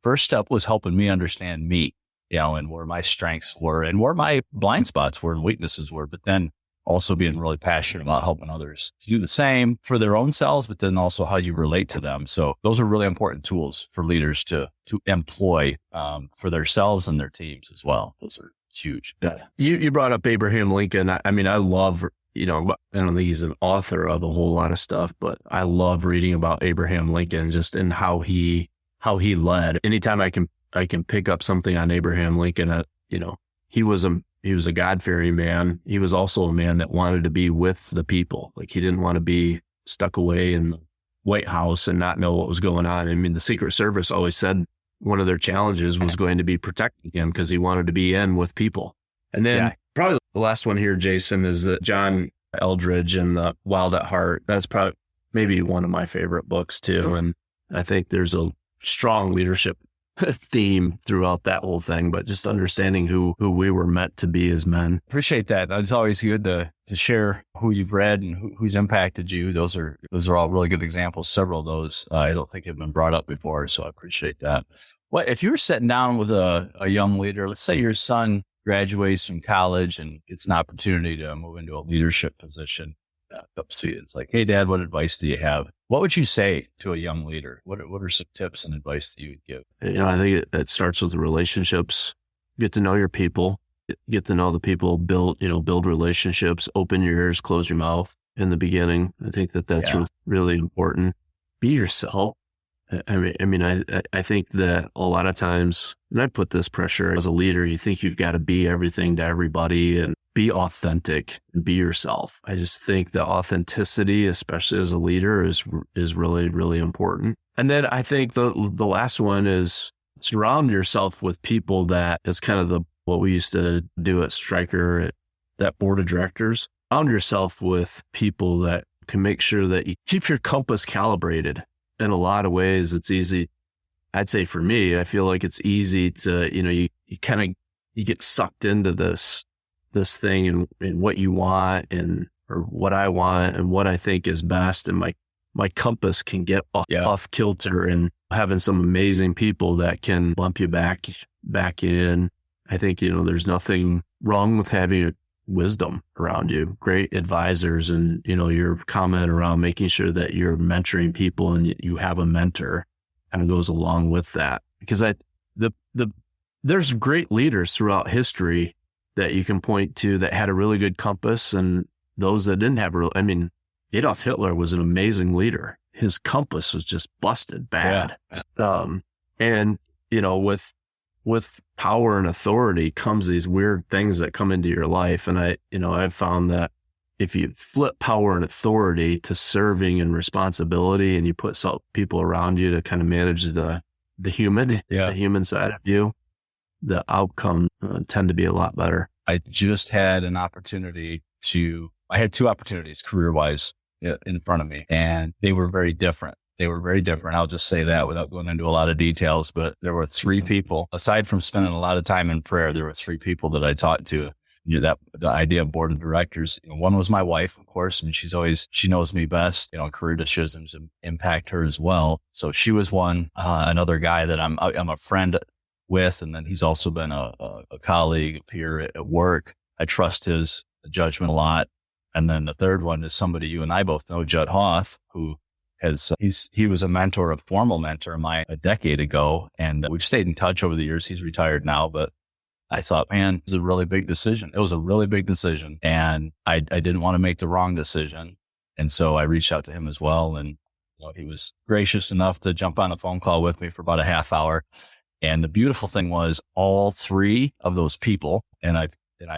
Speaker 3: first step was helping me understand me, and where my strengths were and where my blind spots were and weaknesses were, but then also being really passionate about helping others to do the same for their own selves, but then also how you relate to them. So those are really important tools for leaders to employ for themselves and their teams as well. Those are huge.
Speaker 2: Yeah. You brought up Abraham Lincoln. I mean, I love, I don't think he's an author of a whole lot of stuff, but I love reading about Abraham Lincoln just and how he led. Anytime I can pick up something on Abraham Lincoln, he was a God-fearing man. He was also a man that wanted to be with the people. Like, he didn't want to be stuck away in the White House and not know what was going on. I mean, the Secret Service always said one of their challenges was going to be protecting him because he wanted to be in with people. And then probably the last one here, Jason, is John Eldridge and the Wild at Heart. That's probably maybe one of my favorite books too. And I think there's a strong leadership theme throughout that whole thing, but just understanding who we were meant to be as men.
Speaker 3: Appreciate that. It's always good to share who you've read and who's impacted you. Those are all really good examples. Several of those I don't think have been brought up before, so I appreciate that. What if you were sitting down with a young leader? Let's say your son graduates from college and gets an opportunity to move into a leadership position. It's like, hey, Dad, what advice do you have? What would you say to a young leader? What are some tips and advice that you would give?
Speaker 2: I think it starts with the relationships. Get to know your people. Get to know the people. Build relationships. Open your ears, close your mouth in the beginning. I think that's really important. Be yourself. I think that a lot of times, and I put this pressure as a leader, you think you've got to be everything to everybody and be authentic and be yourself. I just think the authenticity, especially as a leader, is really, really important. And then I think the last one is surround yourself with people that is kind of what we used to do at Stryker, at that board of directors. Surround yourself with people that can make sure that you keep your compass calibrated. In a lot of ways, it's easy. I'd say for me, I feel like it's easy to, you get sucked into this thing and what you want or what I want and what I think is best. And my compass can get off kilter, and having some amazing people that can bump you back in. I think, there's nothing wrong with having wisdom around you, great advisors, and, your comment around making sure that you're mentoring people and you have a mentor kind of goes along with that. Because there's great leaders throughout history that you can point to that had a really good compass, and those that didn't have Adolf Hitler was an amazing leader. His compass was just busted bad. And, with power and authority comes these weird things that come into your life. And I've found that if you flip power and authority to serving and responsibility, and you put people around you to kind of manage the human side of you, the outcome tend to be a lot better.
Speaker 3: I just had I had two opportunities career-wise in front of me, and they were very different. I'll just say that without going into a lot of details, but there were three people, aside from spending a lot of time in prayer, there were three people that I talked to. The idea of board of directors. One was my wife, of course, and she knows me best. Career decisions impact her as well. So she was one. Another guy that I'm a friend with, and then he's also been a colleague, a peer at work. I trust his judgment a lot. And then the third one is somebody you and I both know, Judd Hoff, who he was a formal mentor of mine a decade ago, and we've stayed in touch over the years. He's retired now, but I thought, man, it was a really big decision. It was a really big decision, and I didn't want to make the wrong decision. And so I reached out to him as well, and he was gracious enough to jump on a phone call with me for about a half hour. And the beautiful thing was all three of those people, and I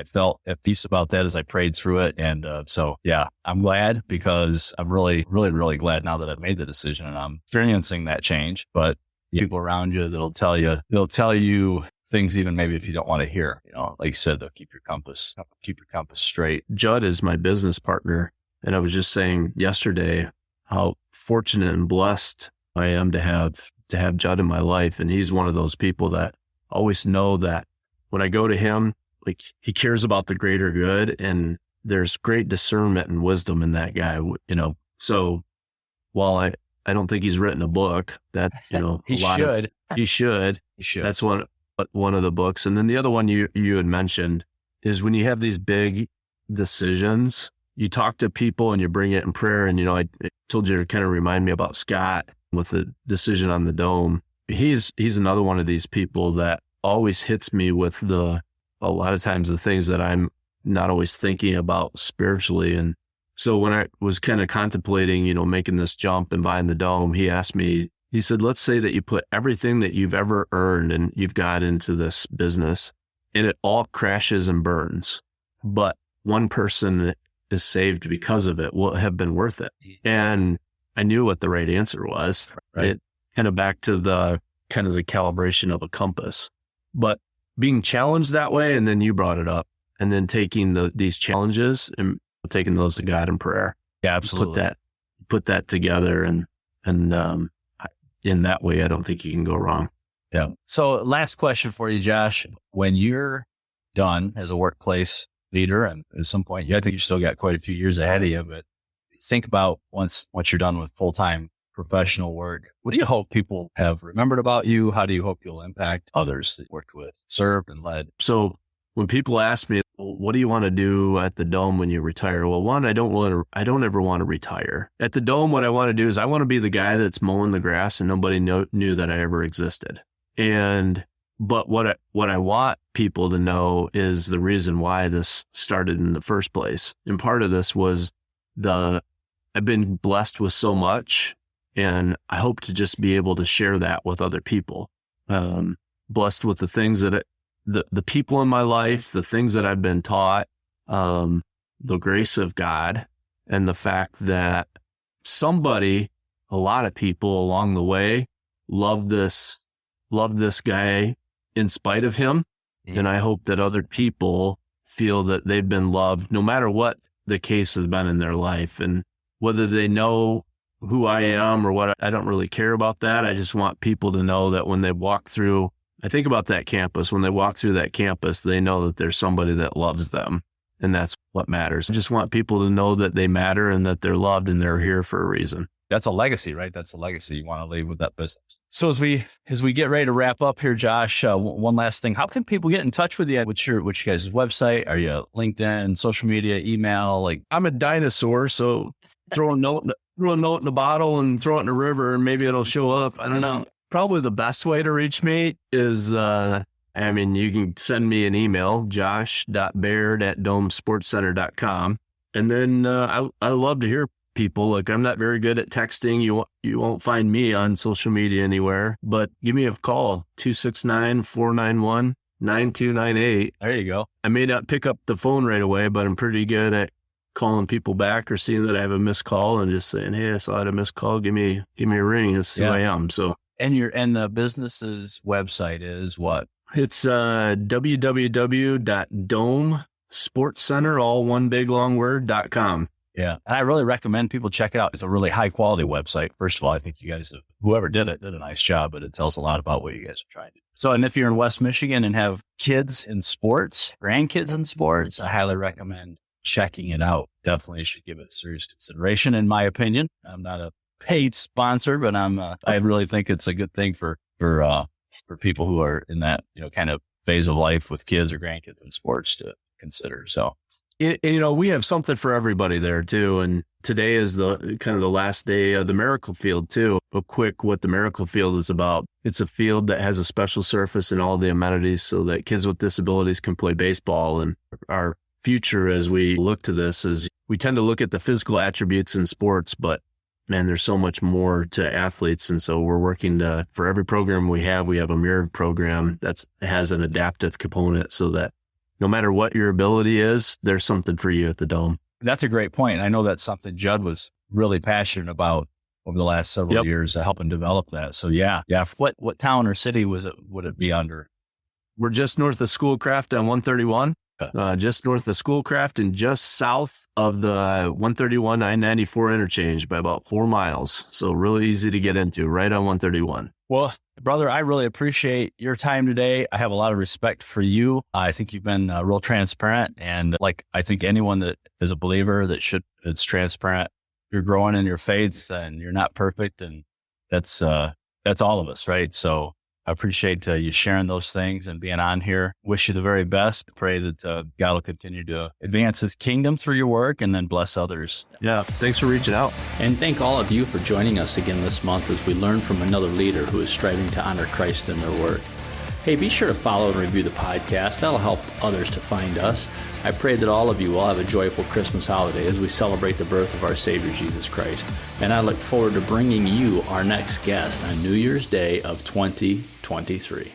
Speaker 3: felt at peace about that as I prayed through it. And I'm glad, because I'm really, really, really glad now that I've made the decision and I'm experiencing that change. But people around you they'll tell you things even maybe if you don't want to hear. Like you said, they'll keep your compass straight.
Speaker 2: Judd is my business partner, and I was just saying yesterday how fortunate and blessed I am to have Judd in my life. And he's one of those people that always know that when I go to him, like he cares about the greater good, and there's great discernment and wisdom in that guy, So while I don't think he's written a book that,
Speaker 3: He should.
Speaker 2: he should. That's one of the books. And then the other one you had mentioned is when you have these big decisions, you talk to people and you bring it in prayer. And, I told you to kind of remind me about Scott with the decision on the dome. He's another one of these people that always hits me with a lot of times the things that I'm not always thinking about spiritually. And so when I was kind of contemplating, making this jump and buying the dome, he asked me, he said, let's say that you put everything that you've ever earned and you've got into this business and it all crashes and burns, but one person is saved because of it. Will it have been worth it? And I knew what the right answer was. Right. It kind of back to the kind of the calibration of a compass, but being challenged that way. And then you brought it up, and then taking these challenges and taking those to God in prayer.
Speaker 3: Yeah, absolutely.
Speaker 2: Put that together. And in that way, I don't think you can go wrong.
Speaker 3: Yeah. So last question for you, Josh, when you're done as a workplace leader, and at some point, I think you still got quite a few years ahead of you, but think about once you're done with full-time professional work, what do you hope people have remembered about you? How do you hope you'll impact others that you worked with, served, and led?
Speaker 2: So when people ask me, well, what do you want to do at the Dome when you retire? Well, one, I don't ever want to retire. At the Dome, what I want to do is I want to be the guy that's mowing the grass and nobody knew that I ever existed. But what I want people to know is the reason why this started in the first place. And part of this was I've been blessed with so much, and I hope to just be able to share that with other people. Blessed with the things that the people in my life, the things that I've been taught, the grace of God, and the fact that a lot of people along the way love this guy in spite of him. Mm-hmm. And I hope that other people feel that they've been loved no matter what the case has been in their life. And whether they know who I am or what, I don't really care about that. I just want people to know that when they walk through, I think about that campus, when they walk through that campus, they know that there's somebody that loves them. And that's what matters. I just want people to know that they matter and that they're loved and they're here for a reason.
Speaker 3: That's a legacy, right? That's a legacy you want to leave with that business. So as we get ready to wrap up here, Josh, one last thing. How can people get in touch with you? What's your guys' website? Are you LinkedIn, social media, email? Like,
Speaker 2: I'm a dinosaur, so throw a note in a bottle and throw it in a river and maybe it'll show up. I don't know. Probably the best way to reach me is, you can send me an email, josh.baird@domesportscenter.com. And then I love to hear people. Like, I'm not very good at texting. You won't find me on social media anywhere, but give me a call, 269-491-9298.
Speaker 3: There you go.
Speaker 2: I may not pick up the phone right away, but I'm pretty good at calling people back or seeing that I have a missed call and just saying, hey, I saw I had a missed call. Give me a ring. That's who I am. So,
Speaker 3: and the business's website is what?
Speaker 2: It's www.domesportscenter, all one big long word.com.
Speaker 3: Yeah. And I really recommend people check it out. It's a really high quality website. First of all, I think you guys, whoever did a nice job, but it tells a lot about what you guys are trying to do. So, and if you're in West Michigan and have kids in sports, grandkids in sports, I highly recommend checking it out. Definitely should give it serious consideration, in my opinion. I'm not a paid sponsor, but I really think it's a good thing for people who are in that, kind of phase of life with kids or grandkids in sports to consider. So,
Speaker 2: we have something for everybody there too. And today is the kind of the last day of the Miracle Field too. A quick, what the Miracle Field is about. It's a field that has a special surface and all the amenities so that kids with disabilities can play baseball. And our future as we look to this is we tend to look at the physical attributes in sports, but man, there's so much more to athletes. And so we're working for every program we have a mirrored program that has an adaptive component so that no matter what your ability is, there's something for you at the Dome.
Speaker 3: That's a great point. I know that's something Judd was really passionate about over the last several years, helping develop that. So yeah. What town or city would it be under?
Speaker 2: We're just north of Schoolcraft on 131. Just north of Schoolcraft and just south of the 131 I-94 interchange by about 4 miles. So really easy to get into, right on 131.
Speaker 3: Well, Brother, I really appreciate your time today. I have a lot of respect for you. I think you've been real transparent. And like, I think anyone that is a believer that's transparent. You're growing in your faith and you're not perfect. And that's all of us, right? So I appreciate you sharing those things and being on here. Wish you the very best. Pray that God will continue to advance his kingdom through your work and then bless others.
Speaker 2: Yeah. Thanks for reaching out.
Speaker 1: And thank all of you for joining us again this month as we learn from another leader who is striving to honor Christ in their work. Hey, be sure to follow and review the podcast. That'll help others to find us. I pray that all of you will have a joyful Christmas holiday as we celebrate the birth of our Savior, Jesus Christ. And I look forward to bringing you our next guest on New Year's Day of 2023.